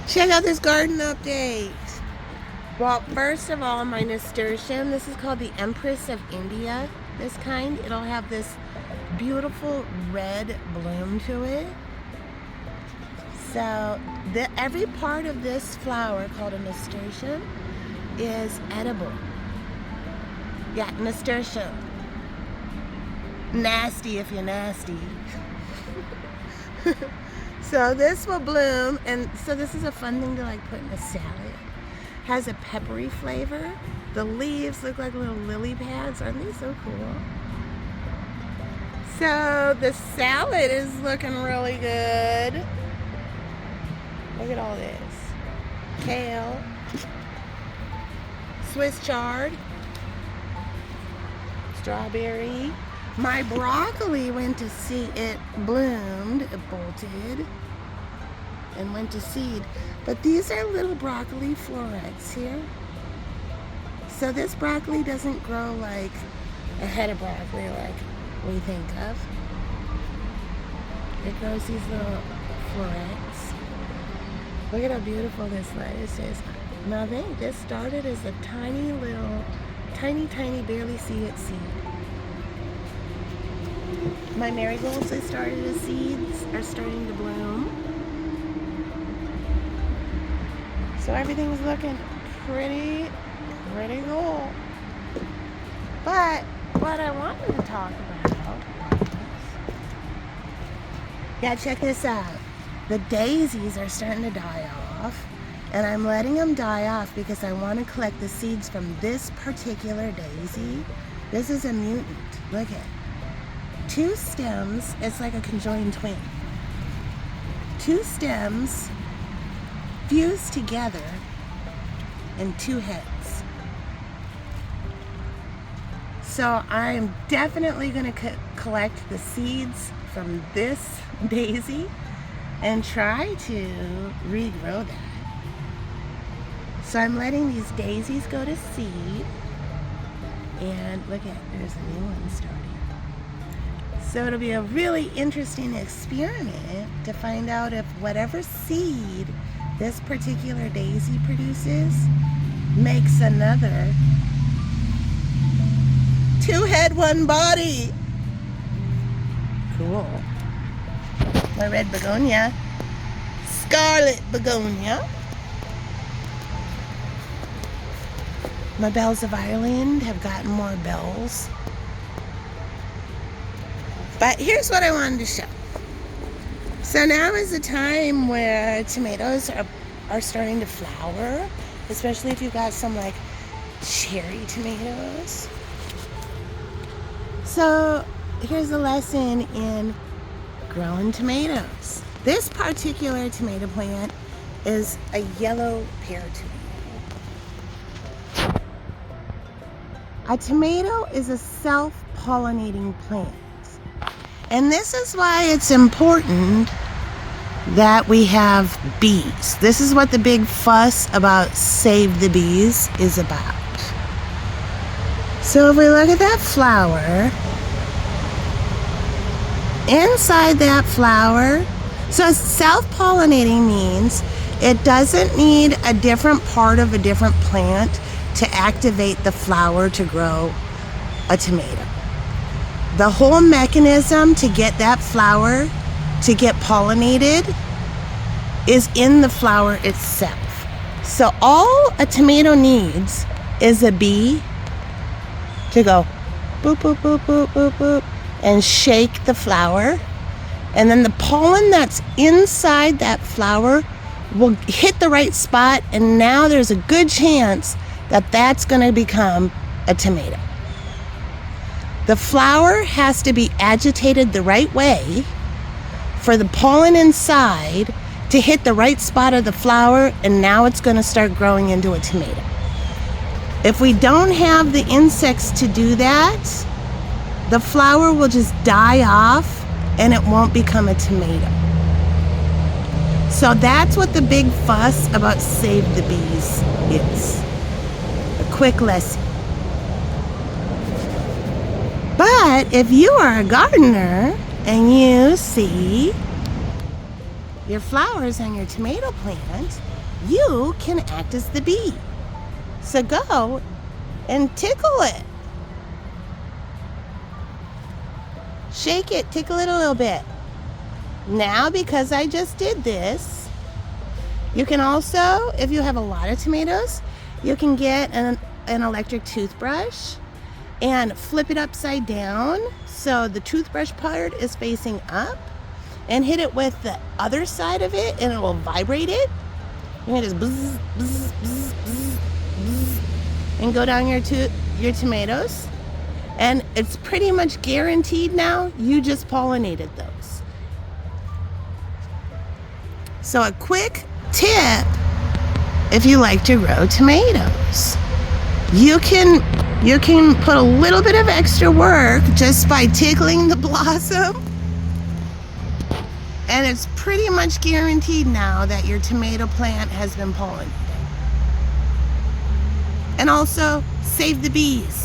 Check out this garden update. Well, first of all, my nasturtium, this is called the Empress of India. This kind, it'll have this beautiful red bloom to it. So every part of this flower called a nasturtium is edible. Yeah, nasturtium. Nasty if you're nasty. So this will bloom, and so this is a fun thing to like put in a salad. Has a peppery flavor. The leaves look like little lily pads. Aren't they so cool? So the salad is looking really good. Look at all this. Kale. Swiss chard. Strawberry. My broccoli went to seed. It bloomed, it bolted, and went to seed. But these are little broccoli florets here. So this broccoli doesn't grow like a head of broccoli like we think of. It grows these little florets. Look at how beautiful this lettuce is. Now they just started as a tiny little, tiny, barely see it seed. My marigolds I started as seeds are starting to bloom. So everything's looking pretty cool. But what I wanted to talk about, yeah, check this out. The daisies are starting to die off, and I'm letting them die off because I want to collect the seeds from this particular daisy. This is a mutant. Look at 2 stems. It's like a conjoined twin. 2 stems fused together in 2 heads. So I'm definitely going to collect the seeds from this daisy and try to regrow that. So I'm letting these daisies go to seed, and look at, there's a new one starting. So it'll be a really interesting experiment to find out if whatever seed this particular daisy produces makes another 2 head, 1 body. Cool. My red begonia, scarlet begonia. My bells of Ireland have gotten more bells. But here's what I wanted to show. So now is the time where tomatoes are starting to flower, especially if you've got some like cherry tomatoes. So here's a lesson in growing tomatoes. This particular tomato plant is a yellow pear tomato. A tomato is a self-pollinating plant. And this is why it's important that we have bees. This is what the big fuss about Save the Bees is about. So if we look at that flower, inside that flower, so self-pollinating means it doesn't need a different part of a different plant to activate the flower to grow a tomato. The whole mechanism to get that flower to get pollinated is in the flower itself. So all a tomato needs is a bee to go boop, boop, boop, boop, boop, boop, and shake the flower. And then the pollen that's inside that flower will hit the right spot, and now there's a good chance that that's going to become a tomato. The flower has to be agitated the right way for the pollen inside to hit the right spot of the flower, and now it's going to start growing into a tomato. If we don't have the insects to do that, the flower will just die off and it won't become a tomato. So that's what the big fuss about Save the Bees is. A quick lesson. But if you are a gardener and you see your flowers on your tomato plant you can act as the bee. So go and tickle it. Shake it, tickle it a little bit. Now, because I just did this, you can also, if you have a lot of tomatoes, you can get an electric toothbrush and flip it upside down so the toothbrush part is facing up, and hit it with the other side of it and it will vibrate it. You can just bzz, bzz, bzz, bzz, bzz, and go down your tomatoes. And it's pretty much guaranteed now you just pollinated those. So a quick tip, if you like to grow tomatoes, you can put a little bit of extra work just by tickling the blossom, and it's pretty much guaranteed now that your tomato plant has been pollinated. And also save the bees.